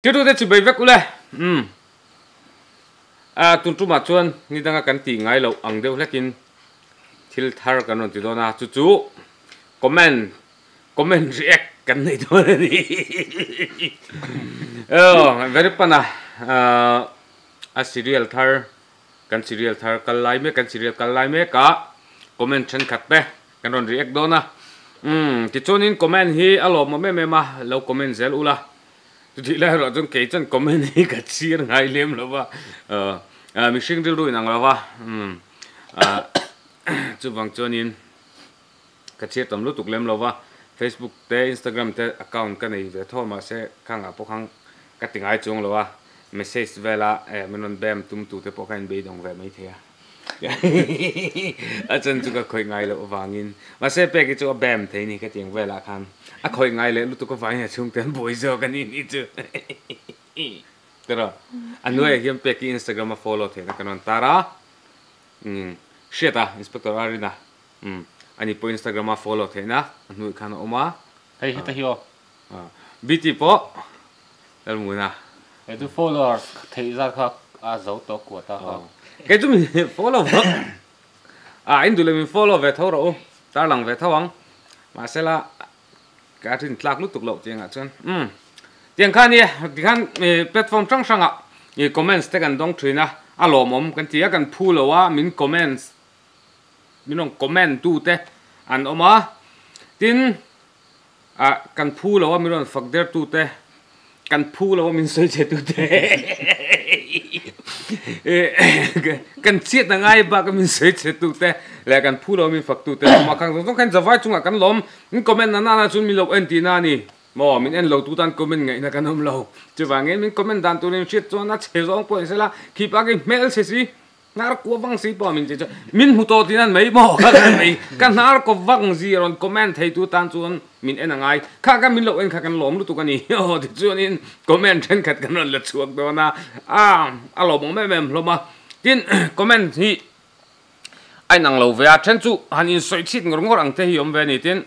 Chứ tôi chỉ bày vét ule tuần trung mà chuan ni đang cần tỉ ngay lâu ăn đều lekin thil thar cái non thì đó na chú comment react cần này thôi đi very pana serial thar kan serial thar kalai me kan serial kalai me ka comment chen khat pe kan non react do na thì chuan in comment hi alo ma lâu comment zel ula thì là rồi chúng kể chân comment hi cả chia ngay lem lo ba mình sinh ra rồi năng lo ba chú vang chuan in cả chia tầm lúc tục lem lo ba Facebook te Instagram te account cái này về thôi mà sẽ khang à khang cái tiếng ai chung lo ba message về là mình non bem tum tu te khang be dong về mấy thế chân chú cái khơi ngay lo vangin mà sẽ pe cái chú bem thế này cái tiếng về là khang khơi ngay lên lúc tôi có phải là chung tiền bồi giờ cái này chứ rồi anh nuôi hiếm pe cái Instagram mà follow thế là cái non tara shit inspector arina anh po Instagram mà follow thế na anh nuôi khăn oma hey hita hiyo BT po đâu muốn à hey tu follower thấy ra khác dấu to của ta cái chúng mình follow vợ anh tụi mình follow về thâu rồi ta lòng về thâu anh mà sẽ là cái trình lạc lúc tục lộ tiếng ạ chân tiếng khan đi tiếng khan platform trăng sang ạ comments te kan dong thina alo mom kan tia kan phulo wa min comments minong comment tu te an oma tin kan phulo wa min fakder tu te kan phulo wa min soi che tu te kan chiat na ngai ba kan min soi che tu te le kan phulo min fak tu te ma khang dong kan zawai chunga kan lom min comment na na chun mi lo antina ni mo min en lo tu tan comment ngai na kan om lo chu wang en min comment dan tu nim shit chon na che zong po sela khi pa cái mail se si nar ko wang si po min che min hu to tin an mai mo ka mai kan nar ko wang zi ron comment thei tu tan chun min en angai kha ka min lo en kha kan lom lu tu kan ni o ti chuan in comment then khat kan ron la chuak do na alo mo mem lo ma tin comment hi ai nang lo ve a then chu han in soi chit ngor ngor ang te hi om ve ni tin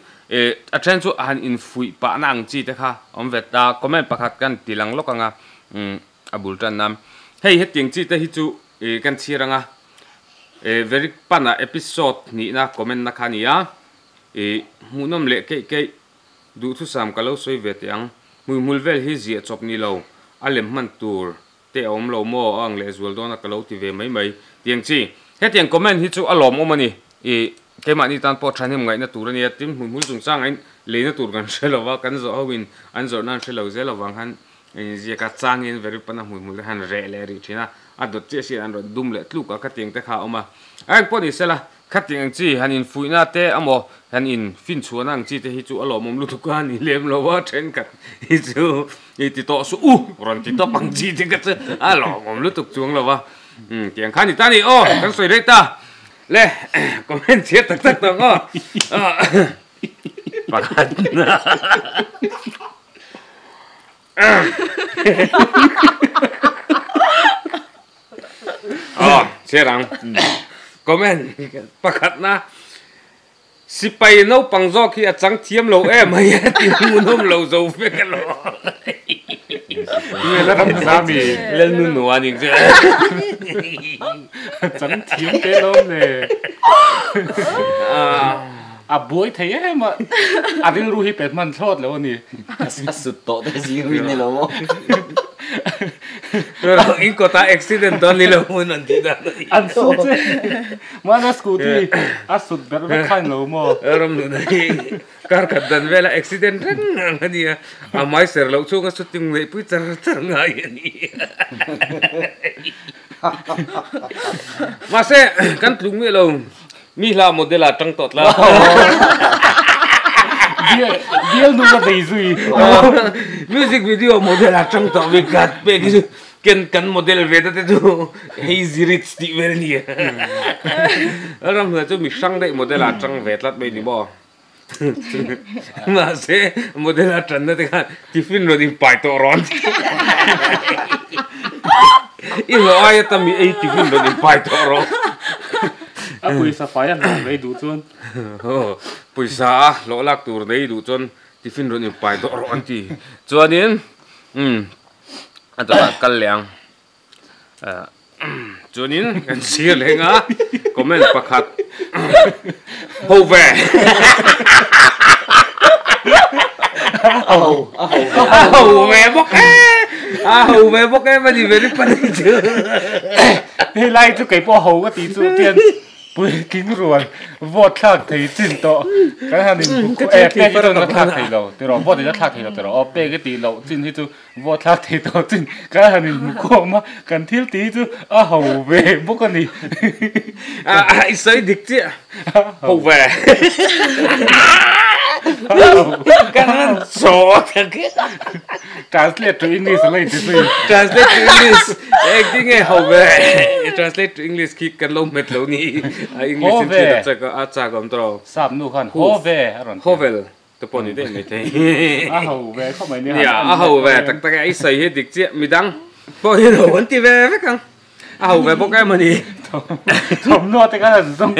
a then chu han in fui pa nang chi te kha om ve ta comment pakhat kan tilang lo kanga abul tan nam hei he ting chi te hi chu kan chiranga very pana episode ni na comment na khania munom le ke du thu sam kalo soi ve tiang mul vel hi zia chop ni lo alem man tur te om lo mo ang le zual dona kalo ti ve mai tiang chi he tiang comment hi chu alom omani ke mani tan po thanem ngai na tur ni tim mul chung sang ein le na tur kan shelo kan zo hawin an zo nan shelo zelo wang han zia ka chang in very pana mul han re le ri thina adot che si an ro dum le tlu ka tiang te kha oma ai po ni sela khating chi hanin fuina te amo hanin fin chuanang chi te hi chu alom om lu thu ka ni lem lo wa then ka hi chu ti to su ron ti to pang chi te ka chu alom om lu tuk chuang lo wa tiang khan ni ta ni kan soi re ta le comment che tak tak to ngo pakat serang comment pakat na si pai no pangzo khi a chang thiam lo mai ti munom lo zo fe ka lo người ta làm sao mi lên nu nu anh chứ chẳng thiếu cái lắm nè buổi thấy ấy mà tiếng ruhi pet man thốt rồi nè sụt tổ thế gì ruhi này lo rồi in có ta accident đó ni lo muốn anh đi đó anh sụt mà nó scooty sụt bẹt bẹt khăn lo mà ram nu này car cắt dan vela accident răng anh đi mai ser lo chung sụt tiếng này pui char char ngay anh mà sẽ kan tlung mi lo mi la model a tang tot la dia nu la dei zui music video model a tang tot we gat pe kan model ve ta tu hazy rich ti vel ni ram na chu mi sang dei model a tang ve tlat be ni bo mà sẽ model a tang na te khan tiffin ro ding pai to ron i lo ai ta mi ei tiffin ro ding pai to ron pui sa phải ăn lấy đủ chuan pui sa lo lak tur dei du chon tiffin ron in pai do ro an ti chuanin Ato kal liang chunin kan sir lenga comment pakhat ho ve ho ve bok e mà gì về đi phân chứ hey lai chú cái bộ hậu cái tí chú tiền bùi kín ruột vót thác thấy chín to cái hàng mình bé cái chú nó thác thấy lâu từ đó vót thì nó thác thấy lâu từ đó bé cái tí lâu chín thì chú vót thác thấy to chín cái hàng mình qua mà cần thiếu tí chú hậu về bốc cái gì ai sấy địch chứ hậu về cái nó sọ cái translate to English lại thì gì translate to English cái nghe hậu về translate to English khi cần lâu mệt lâu ní English thì nó chắc có chắc còn trâu sắp nu khăn hậu về tôi bỏ đi đây mấy thế hậu về không mấy nữa hậu về tất cả ai sấy hết địch chứ mi đăng bỏ đi đâu vẫn đi về phải không hậu về bốc cái mà đi thầm nó thì cái là giống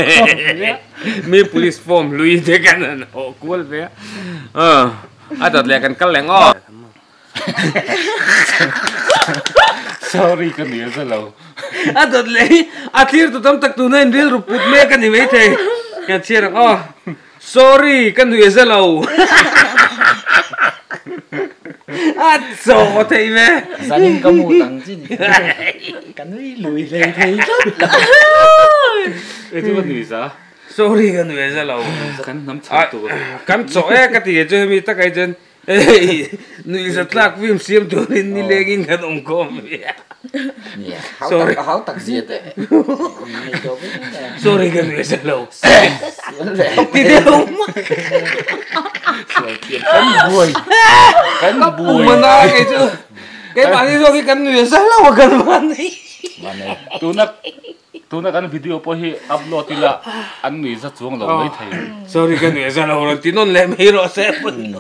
mi police form lui thế cái này họ cuốn về đợt này cần cắt lẹng sorry cái này rất lâu đợt này thiệt tụi tấm tắc tụi nên real rụp bút mẹ cái này mấy thế cái chia được sorry cái này rất lâu sợ thế mẹ gia đình có một thằng chứ cái này lùi lên thấy cái chú cái sao sorry cái này rất lâu cái nắm chặt tụ cái chỗ cái gì chứ mi tắc cái chân nuôi rất là phim xem tụi nên đi lên cái đồng com sorry háo tặc diệt đấy sorry cái này rất lâu thì đâu cái bùi mà na cái chứ cái bạn đi rồi cái này rất lâu cái bạn này tôi nói cái video po hi upload thì là anh nghĩ rất chuông lâu mới thấy sorry cái này rất lâu rồi tí nó làm hết rồi sẽ bận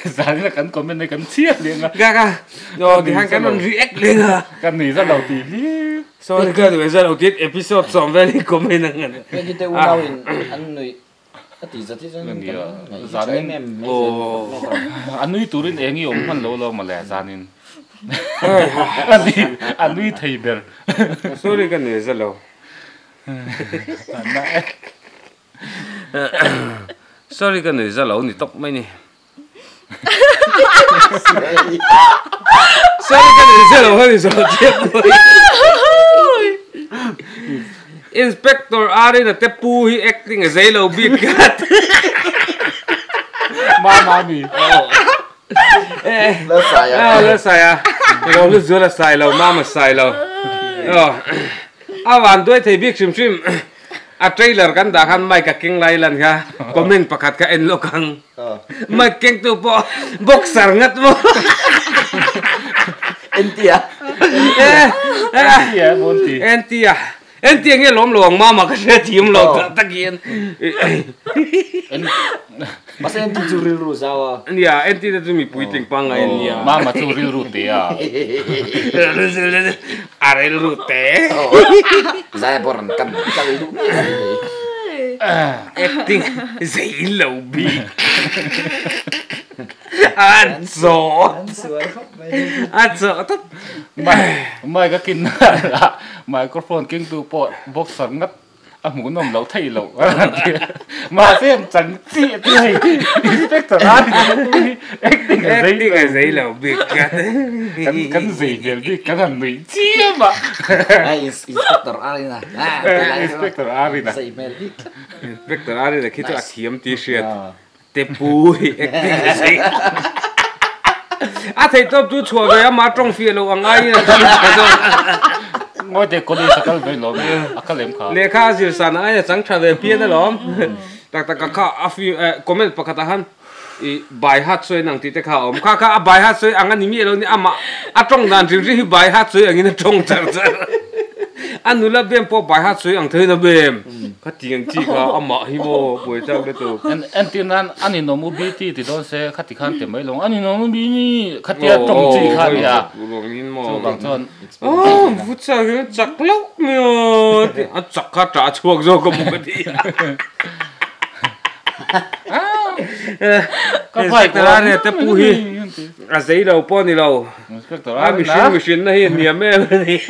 giá là cái comment này cái chia liền à ga rồi thì hai cái nó react lên à cái này rất lâu tí sorry cái này rất lâu tí episode xong về đi comment này cái cái u nào anh người tí giờ thì giá nên anh nuôi tụi anh nghĩ ông hắn lâu lâu mà lẽ giá nên anh nuôi thầy bèr sorry cái này rất lâu sorry cái này rất lâu thì tóc mấy nè sorry cái này rất lâu hơn rồi tiếp Inspector Ari na tepu hi acting as hello big cat mama mi lớp xài à lo lu zo la sai lo mama sai lo awan doi thei big sim sim a trailer kan da khan mai ka king lai lan kha comment pakhat ka en lo kang mai king tu po boxer ngat mo India India em tiếng nghe lom luồng mà cái xe chìm lột tắc yên mà sao em chịu rìu rù sao à dạ em tí là tôi bị bùi tình băng ấy nha mà chịu rìu rù té à à rìu rù té ra bọn cầm cái đúng acting dễ lâu bị ăn sợ thật mai cái kinh microphone kinh tu pot box sẵn ngắt muốn nồng lâu thay lâu mà xem chẳng chị này inspector acting là dễ lâu bị cái gì vậy đi cái thằng mỹ chia mà inspector Arina inspector Arina inspector Arina khi tôi kiếm t-shirt te bùi acting dễ thấy tôi tu chùa rồi mà trong phía lâu anh ấy ngồi để có đi sakal về lom akal em khá lê khá dil san ai chẳng trả về phía đó lom tak tak khá afi comment pakatahan bài hát soi nang tite khá om khá bài hát soi anh anh mi lo ni ama trong đàn riu bài hát soi anh in trong char char anh nula bem po bài hát soi anh thấy nó bem khá tiếng chi khá ama hi mo buổi trăng cái tu anh tin anh in nomu bi ti thì đó sẽ khát khăn tiền mấy long anh in nomu bi ni khát tiền trong chi khăn ya bằng thon phút sau cái chặt lóc mèo chặt khá trả chuộc rồi có một cái gì có phải cái lá này tập pu hi à giấy đầu po này đầu inspector à machine này niệm em này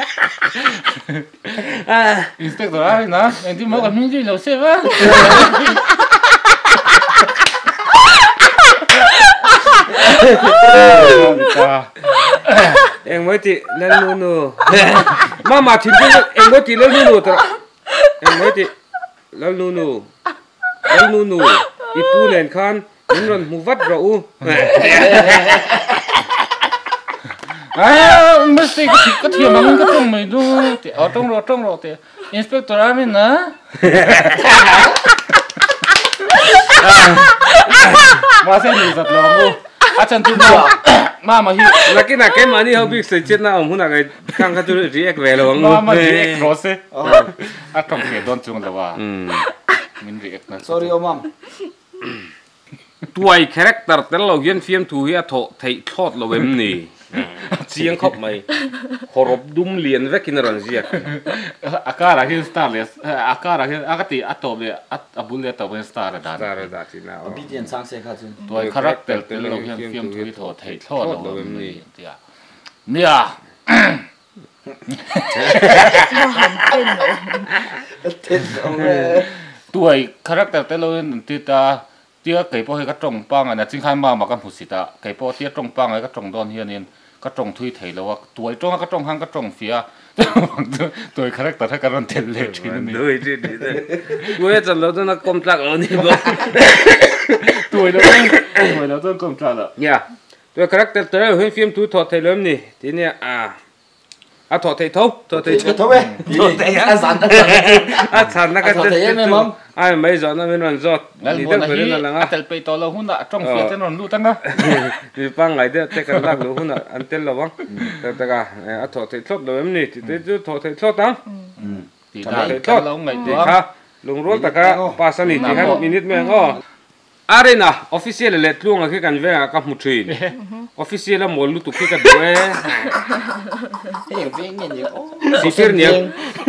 inspector na em đi mua cái miếng gì lâu xe va em mới chị lên nu mà chính em mới chị lên nu thôi em mới chị lên nu ipu lên khan những lần mua vắt rượu mới xây cái thiệp mà mình có trong mày luôn thì ở trong rồi thì inspector mình na mà xem gì giật lòng luôn chân tu mà hi là cái mà đi học biết sự chết nào muốn là cái căng cái chỗ riêng về rồi mà riêng rồi xe trong cái đón chung là wa mình riêng sorry ông tuổi character tên là diễn phim thu hi thọ thấy thọt là em nè chiang khóc mày horop dum liền với kinh rắn gì akara hi star les akara hi akati atop le abul le top star da da chỉ nào obedient sang xe khác chứ tuổi character tên là diễn phim thu hi thọ thấy thọt là em nè tuổi character tên là tita tia cái bộ cái trồng băng à, chính khai mà cái phụ sĩ ta cái bộ tia trồng băng cái trồng đòn hiền nên cái trồng thui thấy là tuổi trồng cái trồng hang cái trồng phía tuổi character cái đòn tiền lệ chứ nên tuổi chứ tuổi chân lâu nó công tác rồi nè tuổi đó tôi công tác rồi nha tuổi character tới là phim thu thọ thấy lớn nè thì nè thọ thấy thấu ấy sẵn cái ai mấy giờ nó mới nói giọt đi đâu phải là ngang tel pe to lo hun đã trong phía trên non lu tăng đó thì băng ngày đó cái lạc lu hun anh tel lo băng tất cả thọ thấy thốt rồi em nè thì tới thọ thấy thốt đó thì thấy thốt lâu ngày thì ha lùng rốt tất cả pasan thì hai minute mấy ngó arena official là luôn là cái cảnh về các một chuyện official là một lúc tụi cái đuôi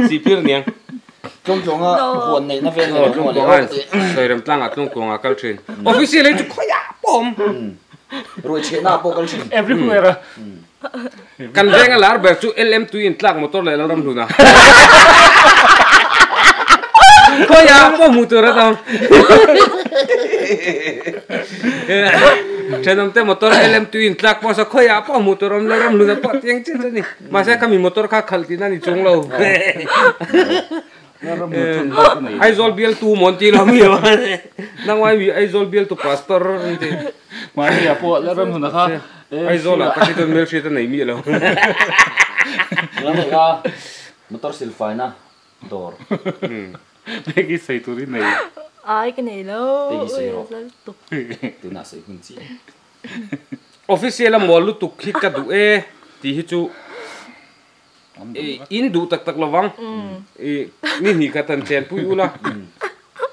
sipir niang chung hồn này nó về rồi rồi làm tăng chung cái chuyện official là chú khoya bom rồi chuyện nào bộ cái chuyện everywhere kan venga lar ber chu lm tu in tlak motor le lam luna khoya bom motor da Chanam te motor LM twin tlak po sa khoya pa motor am laram luna pa tiang chi ni masa kami motor ka khalti na ni chunglo ai zol biel tu monti lo mi nang wai mi ai zol biel tu pastor ni ma ya po laram huna kha ai zol la pati to mel shita nei mi lo nó là motor silfaina door cái xây tu đi này ai cái này lo từ nào xây không chỉ official là mol lu tuk hit ka du e ti hi chu in du tak tak lawang ni ni ka tan chen pu ula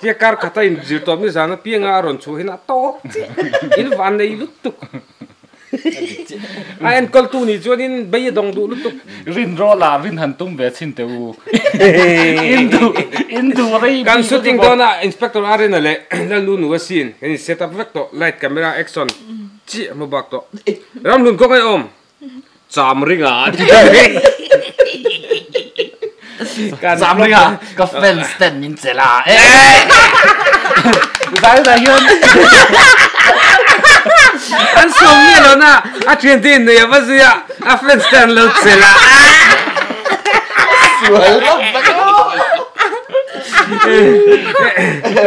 tia kar khata in jir to mi zana pianga ron chu hina to in van nei lu tuk ai en kol tu ni chuan in bay dong du lu tuk rin ro la rin han tum ve chin te u in du rei kan shooting dona inspector arena le na lu nu scene kan set up vector light camera action chi mo bak to ram lun ko kai om cham ringa kan giảm đi à có fan stand nhìn sẽ là dai da hiền anh sống như lo na truyền tin này bao giờ fan stand lâu sẽ là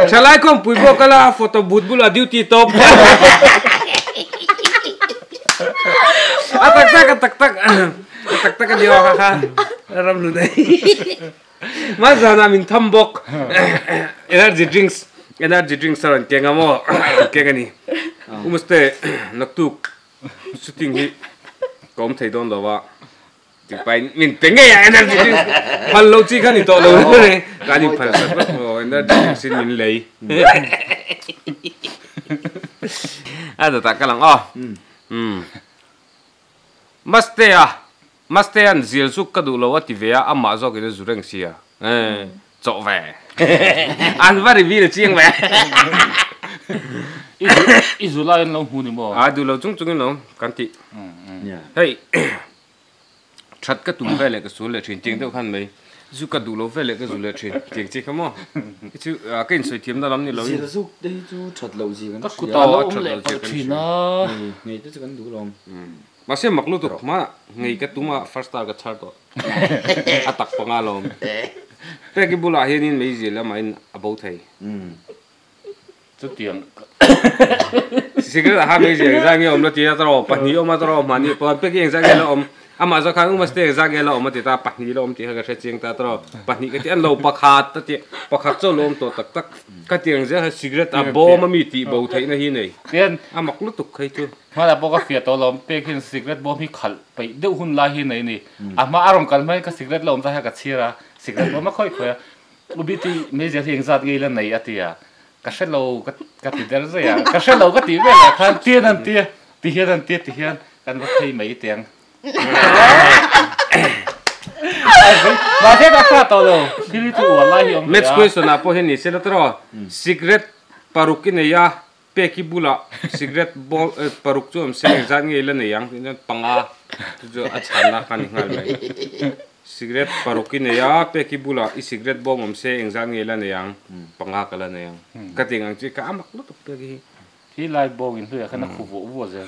Chalai kong pui bo kala photo booth bula duty top. Tak dia ha. Ram lu dai. Maza na min thambok. Energy drinks saran kenga mo. Kenga ni. Umuste naktuk shooting hi kom thei don lawa. Pai min pengai ya energy drink phal lo chi khani to lo ne kani phal sat lo energy sin min lei ada ta kalang maste an zil su ka du lo ati ve amma zo ke zureng sia cho ve an vari vil chiang ve July lâu hùn mò du lâu chung chung nó can thị hey chặt cái tụm về lại cái số lệ chuyển tiếng đâu khăn mấy dù cái đủ lâu về lại cái số lệ chuyển tiếng chỉ không à chứ cái sợi thiếm đó lắm như lâu gì là giúp đây chú chặt lâu gì các cụ tàu ông lệ bảo chuyện nó ngày tới cái đủ lòng mà xem mặc luôn tục mà ngày cái tụm mà first star cái chart đó attack pangalom cái bula hiền in mấy gì là mà in about thầy chút tiền secret ha mấy gì ra nghe ông nó chỉ là tao bắt nhiều mà tao mà nhiều còn cái gì ra nghe là ông ama zo khang mas te za ge lo ma ti ta pahni lom ti ha ga cheng ta tro pahni ke ti an lo pakhat ta ti pakhat zo lom to tak tak ka tiang je ha cigarette a bo ma mi ti bo thai na hi nei tiền amak lu tuk khai tu mà là bao cái phiền to lom pe kin cigarette bom hi khal pe deu hun la hi nei ni ama arong kal mai ka cigarette lom ta ha ka chira cigarette bom ma khoi khoi ubi ti me je thing zat ge la nei atia ka se lo ka ti der ze ya ka se lo ka ti ve la khan tiền an ti hian kan va thei mai tiang mà thế đã phát tao rồi khi đi tu ở lại hiểu next question apo he ni se la tro cigarette paruk ne ya pe ki bula cigarette bol paruk chu am se zan nge la ne yang ni panga jo achan na kan ngal mai cigarette paruk ne ya pe ki bula I cigarette bom am se eng zan nge la ne yang panga kala ne yang ka ting ang chi ka amak lu tuk pe ki hi lai bong in hua khana khu vu vu je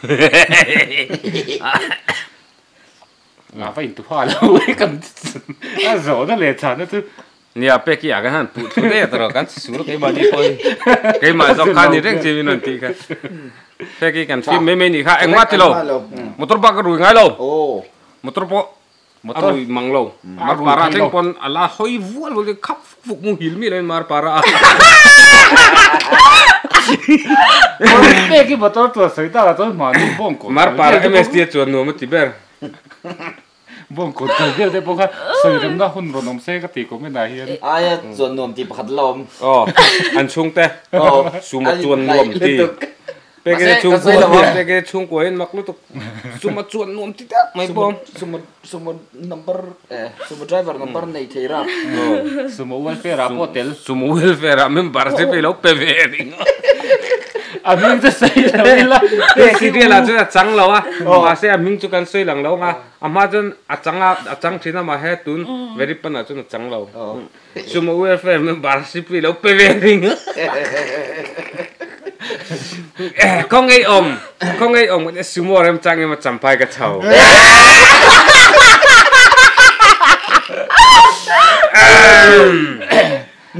à phải tu hoa lâu ấy cầm à rõ nó lệ chán nó tu nia pe ki aga han pu tu de tro kan su cái mà đi thôi cái mà do khan ni rek chi min ti ka pe ki kan fi me ni kha eng ma ti lo motor ba ka ru ngai lo motor po motor mang lo mar para teng pon ala hoi vual lo khap fuk mu hil mi len mar para pe ki motor tu sai ta to ma ni bong ko mar para mst chuan no ma ti ber bong ko ta dia de bong ka sai ram na hun ro nom se ka ti ko me na hian ai chuẩn nôm thì bắt lom an chung te su ma chuan nom ti pe ke chung ko pe ke chung ko en mak lu tuk su ma chuan nom ti ta mai bom sumut number sumut driver number này thấy ra sumo welfare hotel sumo welfare a member se pe lo pe ve ding a mingจะsai la pe ki de la chu chang lo a ma se a ming chu kan soi lang lo nga ama jon a chang thina ma he tun very pan a chu chang lo sumo welfare member se pe lo pe ve ding không ngay ông cái sumo em chang em chăm phai cái chầu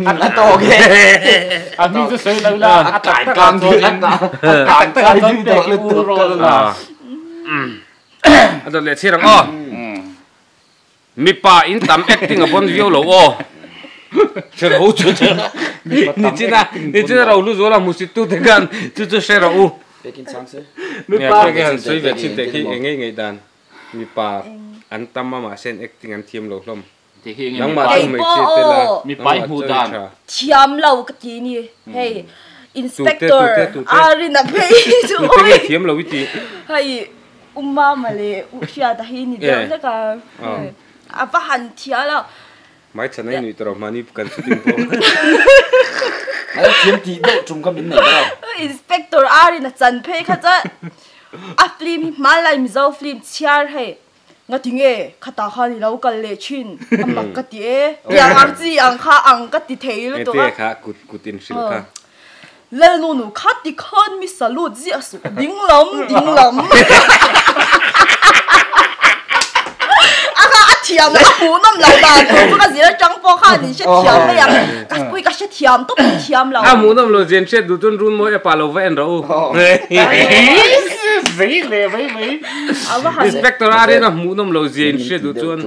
ăn to kìa anh mìnhจะsai la a tai kan to in a tai kan to le tu ro la ada le chirang o mi pa in tam acting upon view lo o chero u chu ni china ra lu zo la musit tu te gan chu chero u Pekin sang se mi pa ke han soi ve chi te ki ngai dan mi pa an tam ma sen acting an thiam lo hlom thì khi nang ma tu mai chi te la mi pai hu dan thiam lâu cái gì nè hey inspector Arina pay chú tu te ơi thiam lo wi ti hey umma mà lệ usia ta hi ni đâu thế cả à bắt hành thia là mai chana ni tro mani kan su tim po ai kiếm tí độ trùng cái miếng này đâu inspector Arina chân pay khá cha à film malai mi zau film chiar hey nga tinge khata khani lo kal le chin amak ka ti e yang ang chi ang kha ang ka ti thei lu to te kha kut in sil kha le nu nu kha ti khan mi salut ji asu ding lam aka athiam na hu nam lo da ko ka zira chang po kha ni she thiam le yang ka pui ka she thiam to thiam lo a mu nam lo jen che du tun run mo e pa lo ven ro vei le vei inspector are na mu nam lo jen che du tun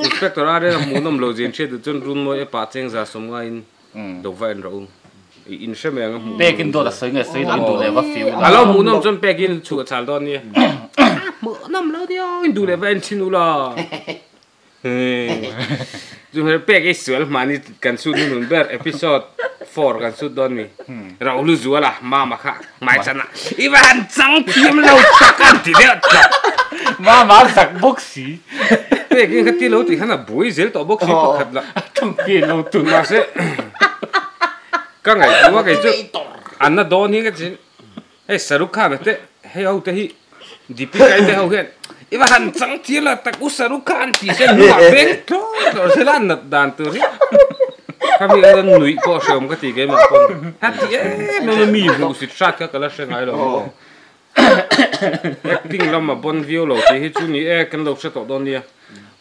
inspector are na mu nam lo jen che du tun run mo e pa cheng za som nga in do ven ro in she me nga mu pekin do da sai ngai sai do le va fiu alo mu nam chon pekin chu chal don ni mu nam lo dio in du le ven chinu la chúng ta bé cái sửa mà đi cần suốt luôn bé episode 4 cần suốt đón mi rồi lưu dùa là mà khác mai chân à Ivan trắng phim lâu chắc ăn thì đấy mà sặc bốc xí bé cái tí lâu thì hắn là bùi dễ tao bốc xí bốc thật là không tiền lâu tu mà sẽ các ngày qua cái chỗ ăn nó đón những cái gì hey Shahrukh Khan te hey au te hi Deepika te au hen iba han chang thila tak u Shahrukh Khan ti se nu beng to selan nat dan tu ri kami an nui ko shom ka ti ke ma kon ha ti me mi lu si chat ka kala se ngai lo acting lam ma bon view lo ti hi chu ni kan lo se to don ni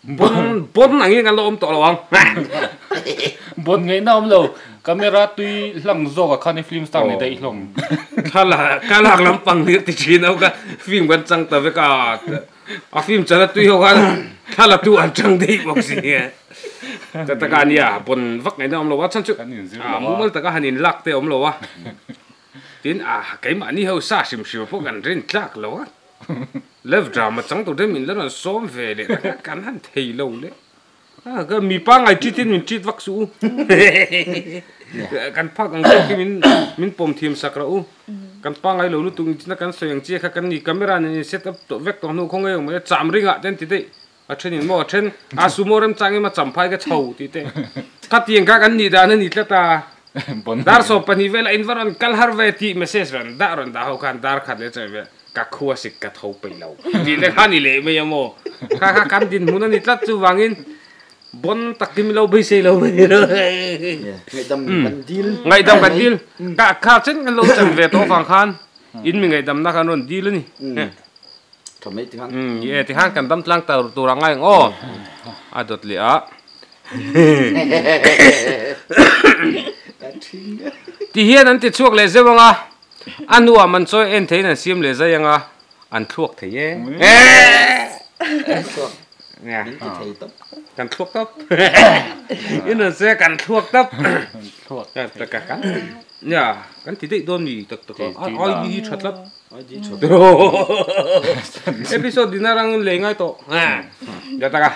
bon nang ngan lo om to lo ang bon ngai na om lo camera tui lang zo ka khani film star ni dei hlom kala lam pang ni ti chin au ka film kan chang ta ve ka a film chala tui ho ka kala tu an chang dei bok si ta ta ka nia bon vak ngai na om lo wa chan chu mu mal ta ka hanin lak te om lo wa tin cái mà ni ho sa sim sim pho kan rin tlak lo wa love drama chang to de min la som ve le kan han thei lo le cái mi pa ngai chi tin min chi vak su kan phak ang ki min pom thim sakra u kan pa ngai lo lu tung na kan soyang chi kha kan ni camera ni set up to vek to nu khong ngai ma cham ringa ten ti te a chen in mo chen a su mo ram chang ma cham phai ka chho ti te ka tiang ka kan ni da na ni tla ta dar so pani vela environ kal har ve ti message ran da ho kan dar khat le che ve ka khuwa sik ka tho pe lo ti le khani le me yamo ka kan din mun ni tla chu wangin bon takim lo bai sei lo me ro ngày đâm kan dil ka kha chen kan lo chan ve to phang khan in mi ngai dam na kan ron dil ni thầm mấy tiếng ăn ye ti han kan dam tlang ta tu ra ngai o adot li a ti hian an ti chuak le zewanga anua man choi en thein an sim le zayanga an thuak the ye nha thầy tóc kan thuak tap in an se kan thuak tap thuak ta ka ka nya kan ti dei don ni tak tak ai hi that lap ai đi chụp episode dinarang le ngai to ya ta ka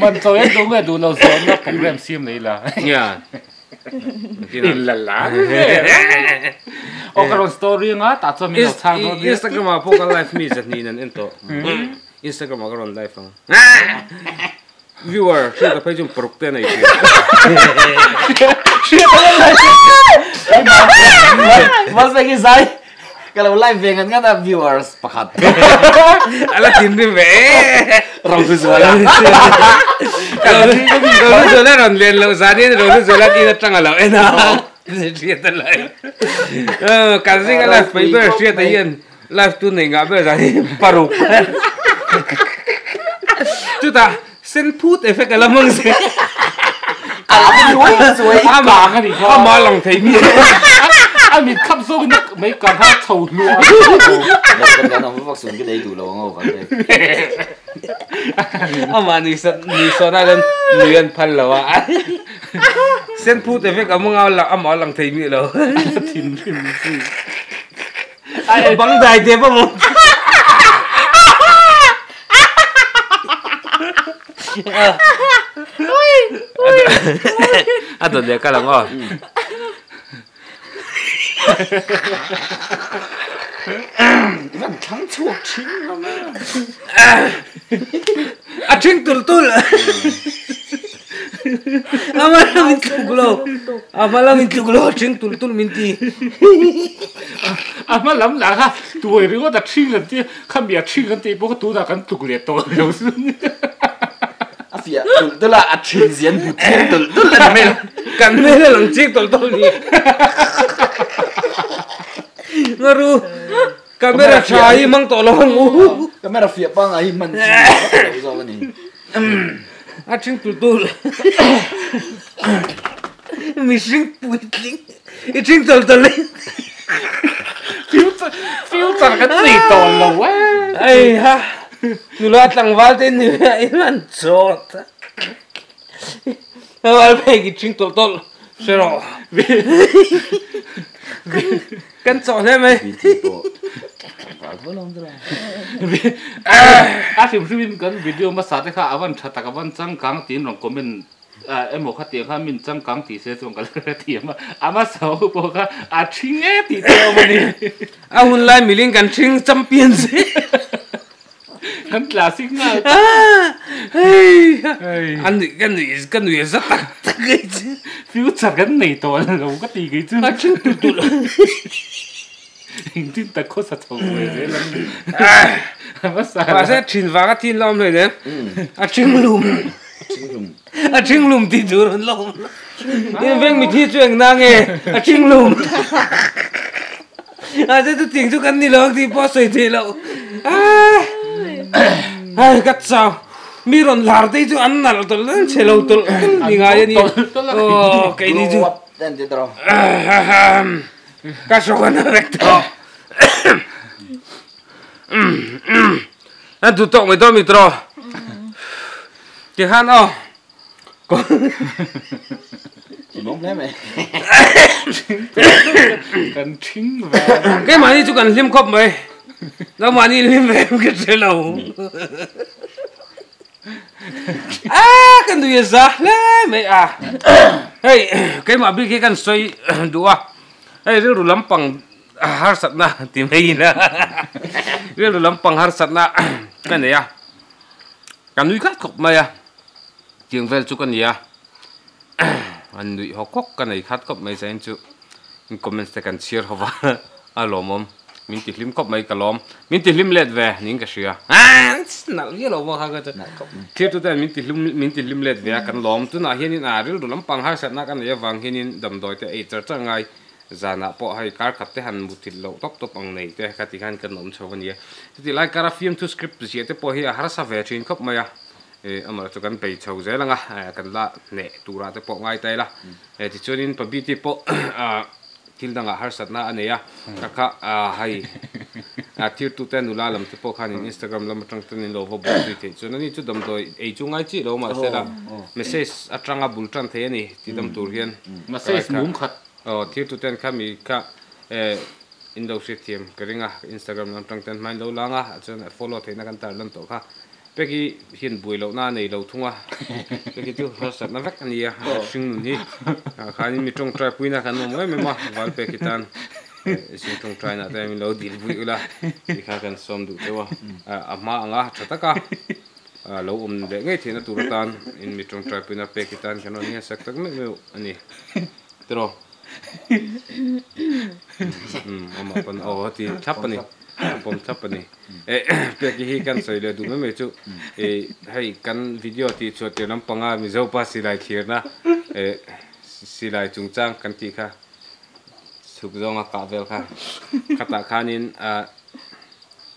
man so en dong e du lo so na program sim nei la nya la la o karon story nga ta cho mi no chang do Instagram ma po ka live mi zat ni nan ento Instagram ma karon live ang viewer siya ta page prokte na ito mas lagi sai kalau live dengan kan viewers pakat ala tin rin be rong tu suara kalau zola ron len lo sani ron zola ina tanga lo ena siya ta live kasi ka live paper siya ta yan live tu na nga be sani paruk chuta sen put effect alamang se ama ka ni ko ama lang thai mi anh bị khắp số cái mấy con hát thầu luôn kan ông vác xuống cái đấy đủ lâu ngô vậy ama ni so na gan nuyan phal lawa sen put effect among ama lang thai mi lo tin ai bang dai je pa mo ato de ka lang o vẫn thắng chuột chính lắm ching tul amala min tugulo ching tul minti ama lắm là ha tuổi rồi có đặt chinh lần chứ không biết chinh lần thì bố có tú là cần tục liệt tội đâu phía tức là trình diễn một thiên tức là mẹ cần mẹ là lần chiếc tul ni ngaru camera chai mang to lo ngu camera phía bang ấy mình rồi này ching tul mi sing puitling ching tul phiếu thật cái gì tồn lâu quá ai ha nu la tlang wal ten ni iman chot wal pe gi ching tul sero kan chot he mai phim phim kan video mà sát kha avan thata ka van chang kang tin rong comment em một khát tiền kha min chang kang ti se chong ka ti ma ama sao po kha ching e ti teo ma ni hun lai miling kan ching champion se kan classic nga kan ni zat tak cái future kan nei to lo ka ti gi chu ching tul hình tin ta có sát thầu về thế lắm mà và sẽ chín vào cái tin lom rồi đấy trứng lùm thìdur lom nên veng mình thi chuyện na nghe trứng lùm sẽ tôi tiếng cho cái đi lông thì bao sợi thì lâu cắt sao mi ron lar te chu an nal tol nan chelo tol ni nga ni o kai ni chu den ti tro ka so kan recto an tu tok mai to mi tro ki han o chỉ bóng thế mày cần chính và cái mà ni chu kan lim khop mai đâu mà ni lim về cái chelo kan duya za le me hey cái mà biết cái kan soi dua hey ru lampang har satna ti mai na ru lampang har satna kan ya kan nui kat khop mai ya chieng vel chu kan ya an nui hokok kan ai khat khop mai sen chu comment te kan share hova alomom min ti lim khop mai kalom min ti lim let ve ning ka shia nal ye lo mo ha ka thiet tu ta min ti lim let ve kan lom tu na hian in a ril lam pang har sat na kan ye wang hian in dam doi te e char changai zana po hai kar khat te han mutil lo top ang nei te ka ti han kan nom chowan ye ti lai kara film to script ji te po hi har sa ve chin khop maya e amar chu kan pei chho ze langa kan la ne tura te po ngai tai la e ti chunin pa bi ti po til danga har satna aneya kha hai thir tu ten ula lam te po khan in Instagram lam tang ten lo bo bu ti chunani chu dam doi ei chungai chi lo ma sela message atranga bultan the ni ti dam tur hian message mum khat thir tu ten kha mi kha indo sithiam karinga Instagram lam tang ten mai lo langa chun follow the na kan tar lam to kha peki hian bui lo na nei lo thunga peki tu har sat na vek ania sing ni khani mi tong trai puina kan mo me ma wal peki tan sing tong trai na ta mi lo dil bui ula ki kha kan som du te wa ama anga thataka lo de ngai thina tur tan in mi tong trai puina peki tan kan ni sak tak me ani tro ama pan ti thapani pom thapani peki hi kan soi le du me chu hai kan video ti chu te lam panga mi zo pa silai khirna silai chungchang kan ti kha suk zonga ka vel kha khata khanin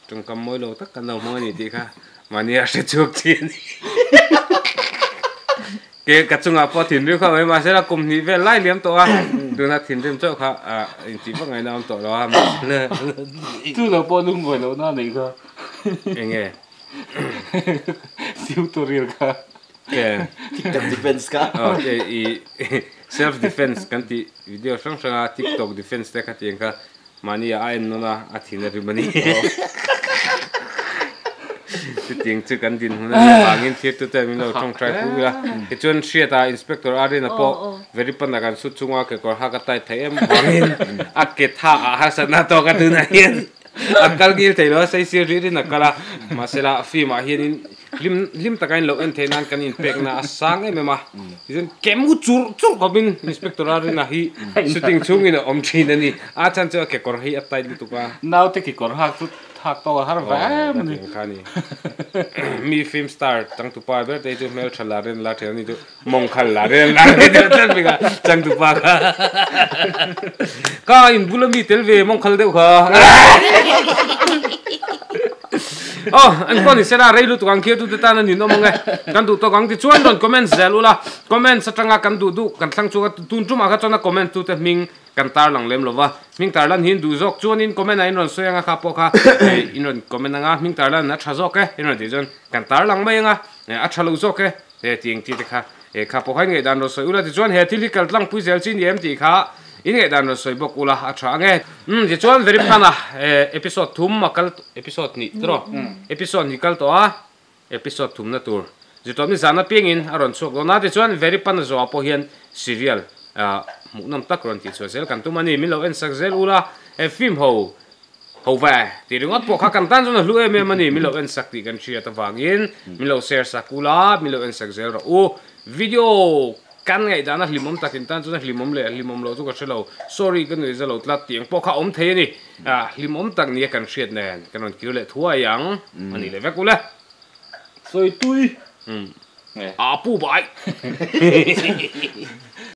tung kam moi lo tak kan lo mo ni ti kha mani a se chuk chin ke ka chunga po thin ri kha mai ma se la kum ni vel lai liam to a du na thin rim cho kha in ti pa ngai nam to lo ha tu lo po lung voi lo na nei ka enge tutorial ka ke TikTok defense ka self defense kan ti video sang sang TikTok defense te ka ti ka mani a en no na a thina ri mani ti ting chu kan din huna bangin thir tu te mi lo thong try pu la ke chon sheta inspector are na po very pan kan su chunga ke kor ha ka tai them bangin a ke tha a ha sa na to ka tu na hian akal gil thei lo sai sir ri na kala masela fi ma hian lim takain lo en thenan kan in pek na asang e ma izin kemu chur ko bin inspector are na hi shooting chung in om thin ani a chan cha ke kor hi atai tu ka now te ki kor ha tu thak to har va mani khani mi film star tang tu pa ber te chu mel thala ren la the ni chu mong khal la ren la tan bi ga chang tu pa ka in bulami telve mong khal deu kha an kon ni sera reilu tu kang tu ta na ni no mong kan tu to kang ti chuan don comment zelula comment satanga kan du kan thlang chu tun tuma kha chona comment tu te ming kan tar lang lem lova ming tar lan hin du jok chuan in comment ai ron soyanga kha po kha in ron comment nga ming tar lan na tha jok e in ron ti jon kan tar lang mai nga a tha lo jok e ting ti te kha kha po khai nge dan ro soi ula ti chuan he thili kal tlang pui zel chin yem ti kha in nge dan ro soi bok ula a tha nge ti chuan very pana episode thum makal episode ni tro episode ni kal to a episode thum na tur ji to mi zana ping in aron chok lo na ti chuan very pana zo apo hian serial nam tak ron ti chu zel kan tu mani mi lo en sak zel ula film ho va ti ringot po kha kan tan zona lu em mani mi lo en sak ti kan chia ta wangin mi lo share sakula mi lo en sak zel ro video kan ngai dana hlimom takin tan chuna hlimom le hlimom lo chu ka thelo sorry kan noi zalo tlat tiang po kha om the ni hlimom tak ni kan hriat nen kan on kirle thua yang ani le vekule soi tui pu bai